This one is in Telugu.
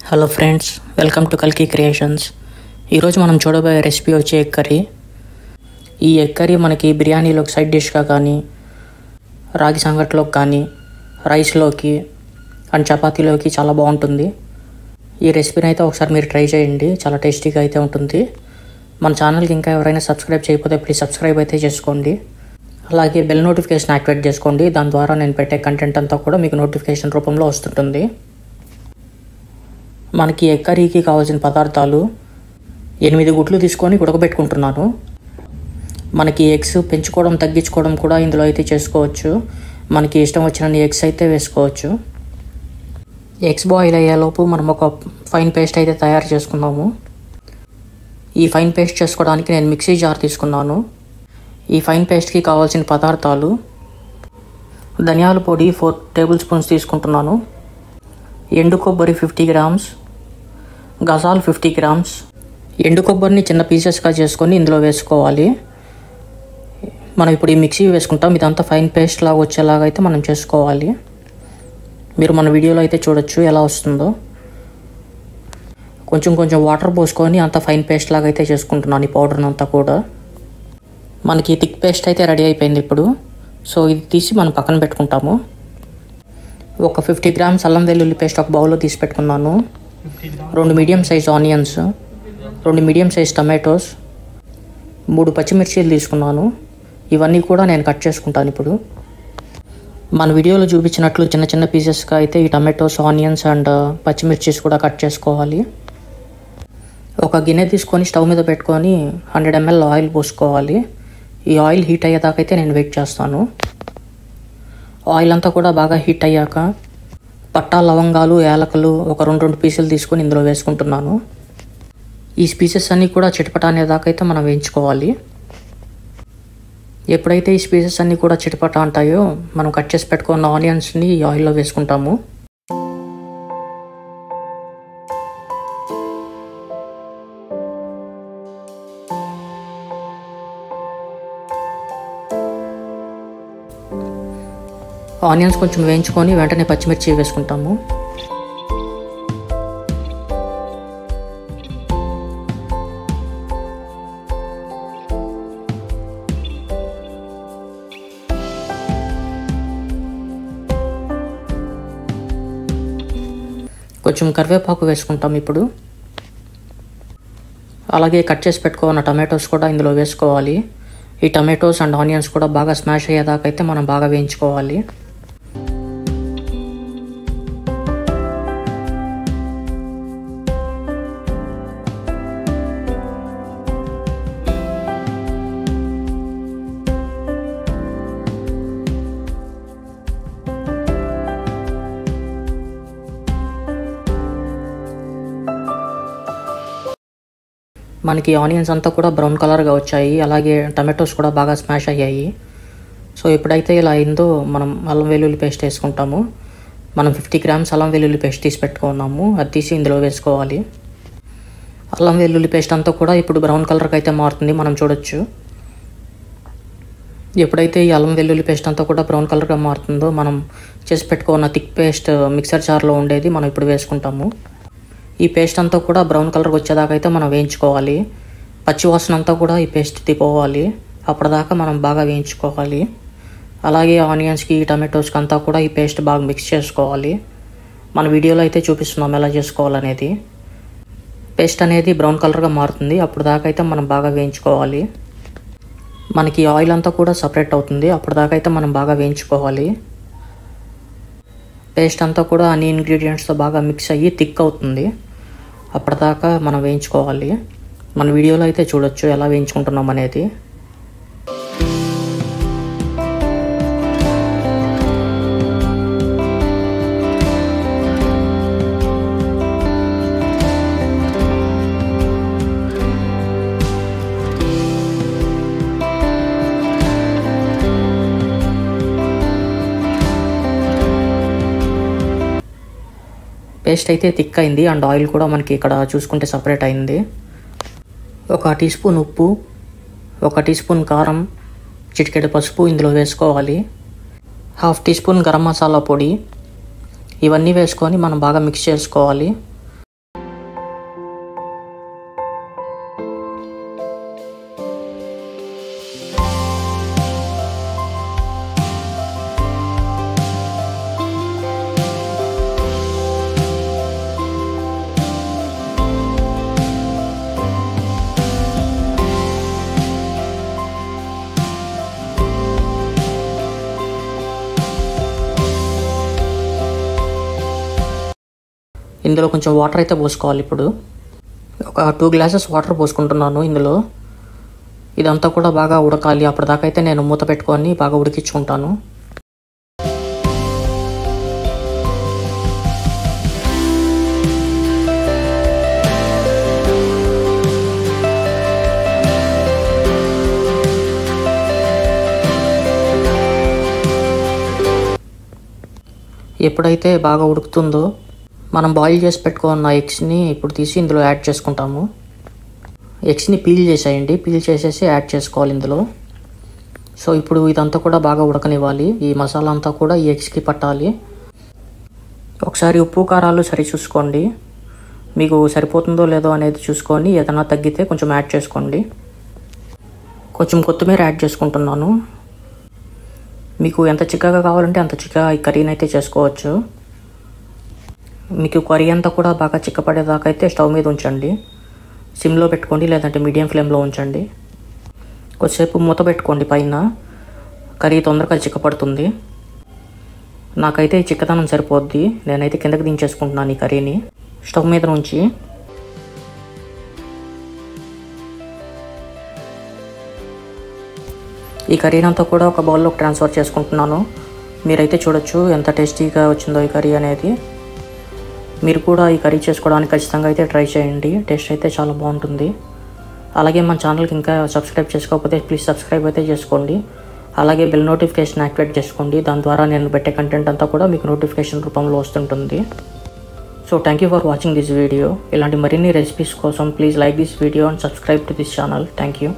హలో ఫ్రెండ్స్, వెల్కమ్ టు కల్కి క్రియేషన్స్. ఈరోజు మనం చూడబోయే రెసిపీ వచ్చే ఎగ్ కర్రీ. ఈ ఎగ్ కర్రీ మనకి బిర్యానీలోకి సైడ్ డిష్గా కానీ, రాగి సంగట్లోకి కానీ, రైస్లోకి అండ్ చపాతీలోకి చాలా బాగుంటుంది. ఈ రెసిపీని అయితే ఒకసారి మీరు ట్రై చేయండి, చాలా టేస్టీగా అయితే ఉంటుంది. మన ఛానల్కి ఇంకా ఎవరైనా సబ్స్క్రైబ్ చేయకపోతే ప్లీజ్ సబ్స్క్రైబ్ అయితే చేసుకోండి. అలాగే బెల్ నోటిఫికేషన్ యాక్టివేట్ చేసుకోండి. దాని ద్వారా నేను పెట్టే కంటెంట్ అంతా కూడా మీకు నోటిఫికేషన్ రూపంలో వస్తుంటుంది. మనకి ఎగ్ కర్రీకి కావాల్సిన పదార్థాలు 8 గుడ్లు తీసుకొని ఉడకబెట్టుకుంటున్నాను. మనకి ఎగ్స్ పెంచుకోవడం తగ్గించుకోవడం కూడా ఇందులో అయితే చేసుకోవచ్చు. మనకి ఇష్టం వచ్చిన ఎగ్స్ అయితే వేసుకోవచ్చు. ఎగ్స్ బాయిల్ అయ్యేలోపు మనం ఒక ఫైన్ పేస్ట్ అయితే తయారు చేసుకున్నాము. ఈ ఫైన్ పేస్ట్ చేసుకోవడానికి నేను మిక్సీ జార్ తీసుకున్నాను. ఈ ఫైన్ పేస్ట్కి కావాల్సిన పదార్థాలు: ధనియాల పొడి 4 టేబుల్ స్పూన్స్ తీసుకుంటున్నాను, ఎండు కొబ్బరి 50 గ్రామ్స్, గసాలు 50 గ్రామ్స్. ఎండు కొబ్బరిని చిన్న పీసెస్గా చేసుకొని ఇందులో వేసుకోవాలి. మనం ఇప్పుడు ఈ మిక్సీ వేసుకుంటాం. ఇదంతా ఫైన్ పేస్ట్ లాగా వచ్చేలాగా అయితే మనం చేసుకోవాలి. మీరు మన వీడియోలో అయితే చూడొచ్చు ఎలా వస్తుందో. కొంచెం వాటర్ పోసుకొని అంత ఫైన్ పేస్ట్ లాగా అయితే చేసుకుంటున్నాను ఈ పౌడర్ని అంతా కూడా. మనకి థిక్ పేస్ట్ అయితే రెడీ అయిపోయింది ఇప్పుడు. సో ఇది తీసి మనం పక్కన పెట్టుకుంటాము. ఒక 50 గ్రామ్స్ అల్లం వెల్లుల్లి పేస్ట్ ఒక బౌల్లో తీసి పెట్టుకున్నాను. 2 medium size onions, 2 medium size tomatoes, 3 పచ్చిమిర్చీలు తీసుకున్నాను. ఇవన్నీ కూడా నేను కట్ చేసుకుంటాను ఇప్పుడు. మన వీడియోలో చూపించినట్లు చిన్న చిన్న పీసెస్గా అయితే ఈ టమాటోస్, ఆనియన్స్ అండ్ పచ్చిమిర్చీస్ కూడా కట్ చేసుకోవాలి. ఒక గిన్నె తీసుకొని స్టవ్ మీద పెట్టుకొని 100 ml ఆయిల్ పోసుకోవాలి. ఈ ఆయిల్ హీట్ అయ్యేదాకా అయితే నేను వెయిట్ చేస్తాను. ఆయిల్ అంతా కూడా బాగా హీట్ అయ్యాక పట్టా, లవంగాలు, యాలకులు ఒక 2 పీసులు తీసుకొని ఇందులో వేసుకుంటున్నాను. ఈ స్పీసెస్ అన్నీ కూడా చిటపట అనేదాకా అయితే మనం వేయించుకోవాలి. ఎప్పుడైతే ఈ స్పీసెస్ అన్నీ కూడా చిటపట అంటాయో మనం కట్ చేసి పెట్టుకున్న ఆనియన్స్ని ఈ ఆయిల్లో వేసుకుంటాము. ఆనియన్స్ కొంచెం వేయించుకొని వెంటనే పచ్చిమిర్చి వేసుకుంటాము. కొంచెం కరివేపాకు వేసుకుంటాం ఇప్పుడు. అలాగే కట్ చేసి పెట్టుకున్న టమాటోస్ కూడా ఇందులో వేసుకోవాలి. ఈ టమాటోస్ అండ్ ఆనియన్స్ కూడా బాగా స్మాష్ అయ్యేదాకా అయితే మనం బాగా వేయించుకోవాలి. మనకి ఆనియన్స్ అంతా కూడా బ్రౌన్ కలర్గా వచ్చాయి. అలాగే టమాటోస్ కూడా బాగా స్మాష్ అయ్యాయి. సో ఎప్పుడైతే ఇలా అయిందో మనం అల్లం వెల్లుల్లి పేస్ట్ వేసుకుంటాము. మనం 50 గ్రామ్స్ అల్లం వెల్లుల్లి పేస్ట్ తీసి పెట్టుకున్నాము. అది తీసి ఇందులో వేసుకోవాలి. అల్లం వెల్లుల్లి పేస్ట్ అంతా కూడా ఇప్పుడు బ్రౌన్ కలర్కి అయితే మారుతుంది, మనం చూడొచ్చు. ఎప్పుడైతే ఈ అల్లం వెల్లుల్లి పేస్ట్ అంతా కూడా బ్రౌన్ కలర్గా మారుతుందో మనం చేసి పెట్టుకున్న థిక్ పేస్ట్ మిక్సర్ జార్లో ఉండేది మనం ఇప్పుడు వేసుకుంటాము. ఈ పేస్ట్ అంతా కూడా బ్రౌన్ కలర్కి వచ్చేదాకా అయితే మనం వేయించుకోవాలి. పచ్చి వాసన అంతా కూడా ఈ పేస్ట్ తిపోవాలి. అప్పటిదాకా మనం బాగా వేయించుకోవాలి. అలాగే ఆనియన్స్కి, టమాటోస్కి అంతా కూడా ఈ పేస్ట్ బాగా మిక్స్ చేసుకోవాలి. మన వీడియోలో అయితే చూపిస్తున్నాం ఎలా చేసుకోవాలనేది. పేస్ట్ అనేది బ్రౌన్ కలర్గా మారుతుంది, అప్పుడు దాకా అయితే మనం బాగా వేయించుకోవాలి. మనకి ఆయిల్ అంతా కూడా సపరేట్ అవుతుంది, అప్పుడు దాకా అయితే మనం బాగా వేయించుకోవాలి. పేస్ట్ అంతా కూడా అన్ని ఇంగ్రీడియంట్స్తో బాగా మిక్స్ అయ్యి థిక్ అవుతుంది, అప్పటిదాకా మనం వేయించుకోవాలి. మన వీడియోలో అయితే చూడొచ్చు ఎలా వేయించుకుంటున్నాం అనేది. పేస్ట్ అయితే థిక్ అయింది అండ్ ఆయిల్ కూడా మనకి ఇక్కడ చూసుకుంటే సపరేట్ అయింది. 1 టీ స్పూన్ ఉప్పు, 1 టీ స్పూన్ కారం, చిటికెడు పసుపు ఇందులో వేసుకోవాలి. 1/2 టీ స్పూన్ గరం మసాలా పొడి, ఇవన్నీ వేసుకొని మనం బాగా మిక్స్ చేసుకోవాలి. ఇందులో కొంచెం వాటర్ అయితే పోసుకోవాలి. ఇప్పుడు ఒక 2 గ్లాసెస్ వాటర్ పోసుకుంటున్నాను ఇందులో. ఇదంతా కూడా బాగా ఉడకాలి. అప్పటిదాకా అయితే నేను మూత పెట్టుకొని బాగా ఉడికించుకుంటాను. ఎప్పుడైతే బాగా ఉడుకుతుందో మనం బాయిల్ చేసి పెట్టుకున్న ఎగ్స్ని ఇప్పుడు తీసి ఇందులో యాడ్ చేసుకుంటాము. ఎగ్స్ని పీల్ చేసేయండి. పీల్ చేసేసి యాడ్ చేసుకోవాలి ఇందులో. సో ఇప్పుడు ఇదంతా కూడా బాగా ఉడకనివ్వాలి. ఈ మసాలా అంతా కూడా ఈ ఎగ్స్కి పట్టాలి. ఒకసారి ఉప్పు కారాలు సరి చూసుకోండి. మీకు సరిపోతుందో లేదో అనేది చూసుకొని ఏదైనా తగ్గితే కొంచెం యాడ్ చేసుకోండి. కొంచెం కొత్తిమీర యాడ్ చేసుకుంటున్నాను. మీకు ఎంత చిక్కగా కావాలంటే అంత చిక్కగా ఈ కర్రీని అయితే చేసుకోవచ్చు. మీకు కర్రీ అంతా కూడా బాగా చిక్కపడేదాకా అయితే స్టవ్ మీద ఉంచండి. సిమ్లో పెట్టుకోండి, లేదంటే మీడియం ఫ్లేమ్లో ఉంచండి. కొద్దిసేపు మూత పెట్టుకోండి పైన. కర్రీ తొందరగా చిక్కపడుతుంది. నాకైతే ఈ చిక్కదనం సరిపోద్ది. నేనైతే కిందకి దించేసుకుంటున్నాను ఈ కర్రీని స్టవ్ మీద నుంచి. ఈ కర్రీని అంతా కూడా ఒక బౌల్లోకి ట్రాన్స్ఫర్ చేసుకుంటున్నాను. మీరైతే చూడొచ్చు ఎంత టేస్టీగా వచ్చిందో ఈ కర్రీ అనేది. మీరు కూడా ఈ కర్రీ చేసుకోవడానికి ఖచ్చితంగా అయితే ట్రై చేయండి. టేస్ట్ అయితే చాలా బాగుంటుంది. అలాగే మన ఛానల్కి ఇంకా సబ్స్క్రైబ్ చేసుకోకపోతే ప్లీజ్ సబ్స్క్రైబ్ అయితే చేసుకోండి. అలాగే బెల్ నోటిఫికేషన్ యాక్టివేట్ చేసుకోండి. దాని ద్వారా నేను పెట్టే కంటెంట్ అంతా కూడా మీకు నోటిఫికేషన్ రూపంలో వస్తుంటుంది. So thank you for watching this video. ఇలాంటి మరిన్ని రెసిపీస్ కోసం please like this video and subscribe to this channel. Thank you.